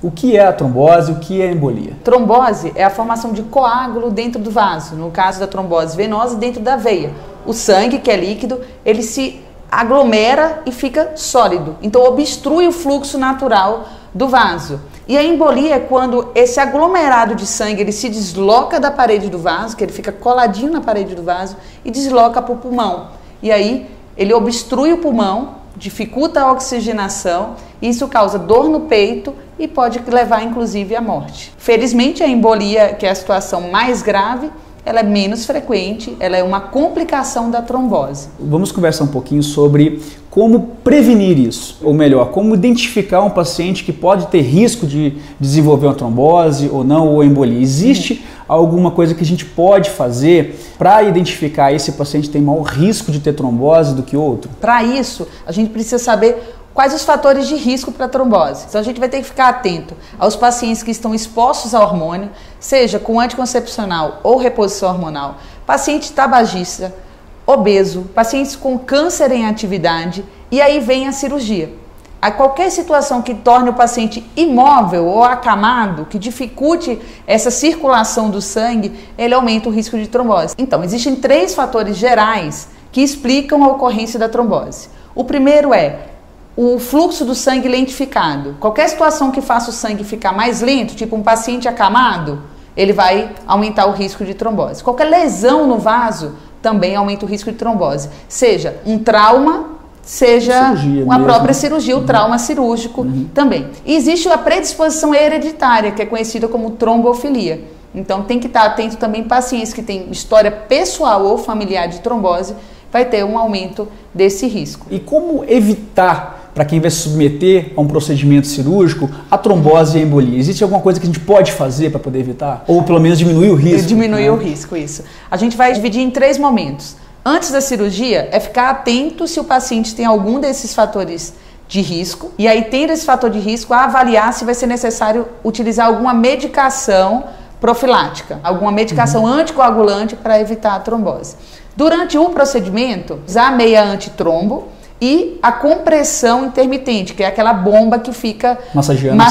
O que é a trombose? O que é a embolia? Trombose é a formação de coágulo dentro do vaso, no caso da trombose venosa, dentro da veia. O sangue, que é líquido, ele se aglomera e fica sólido, então obstrui o fluxo natural do vaso. E a embolia é quando esse aglomerado de sangue ele se desloca da parede do vaso, que ele fica coladinho na parede do vaso, e desloca para o pulmão. E aí ele obstrui o pulmão, dificulta a oxigenação, e isso causa dor no peito e pode levar inclusive à morte. Felizmente a embolia, que é a situação mais grave, ela é menos frequente, ela é uma complicação da trombose. Vamos conversar um pouquinho sobre como prevenir isso, ou melhor, como identificar um paciente que pode ter risco de desenvolver uma trombose ou não, ou embolia. Existe alguma coisa que a gente pode fazer para identificar esse paciente tem maior risco de ter trombose do que outro? Para isso, a gente precisa saber quais os fatores de risco para a trombose. Então a gente vai ter que ficar atento aos pacientes que estão expostos a hormônio, seja com anticoncepcional ou reposição hormonal, paciente tabagista, obeso, pacientes com câncer em atividade, e aí vem a cirurgia. A qualquer situação que torne o paciente imóvel ou acamado, que dificulte essa circulação do sangue, ele aumenta o risco de trombose. Então, existem 3 fatores gerais que explicam a ocorrência da trombose. O primeiro é o fluxo do sangue lentificado. Qualquer situação que faça o sangue ficar mais lento, tipo um paciente acamado, ele vai aumentar o risco de trombose. Qualquer lesão no vaso também aumenta o risco de trombose. Seja um trauma, seja uma própria cirurgia, o trauma cirúrgico também. E existe a predisposição hereditária, que é conhecida como trombofilia. Então tem que estar atento também pacientes que têm história pessoal ou familiar de trombose, vai ter um aumento desse risco. E como evitar, para quem vai se submeter a um procedimento cirúrgico, a trombose e a embolia? Existe alguma coisa que a gente pode fazer para poder evitar? Ou pelo menos diminuir o risco? Diminuir o risco, isso. A gente vai dividir em 3 momentos. Antes da cirurgia, é ficar atento se o paciente tem algum desses fatores de risco. E aí, tendo esse fator de risco, a avaliar se vai ser necessário utilizar alguma medicação profilática, alguma medicação anticoagulante para evitar a trombose. Durante o procedimento, usar a meia antitrombo e a compressão intermitente, que é aquela bomba que fica massageando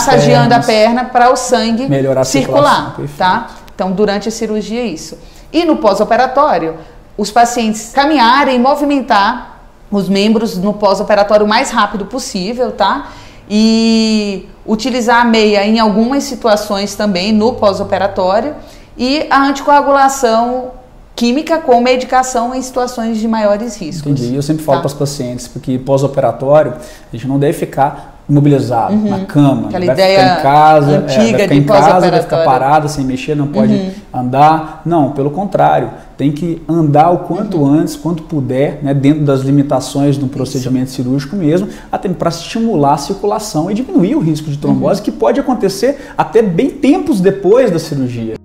a perna para o sangue circular, tá? Então, durante a cirurgia é isso. E no pós-operatório, os pacientes caminharem e movimentar os membros no pós-operatório o mais rápido possível, tá? E utilizar a meia em algumas situações também no pós-operatório e a anticoagulação química com medicação em situações de maiores riscos. Entendi. Eu sempre falo para os pacientes, porque pós-operatório a gente não deve ficar imobilizado na cama. Aquela vai ideia ficar em casa, antiga vai ficar em casa, vai ficar parado, sem mexer, não pode andar. Não, pelo contrário, tem que andar o quanto antes, quanto puder, né, dentro das limitações do procedimento cirúrgico mesmo, até para estimular a circulação e diminuir o risco de trombose, que pode acontecer até bem tempos depois da cirurgia.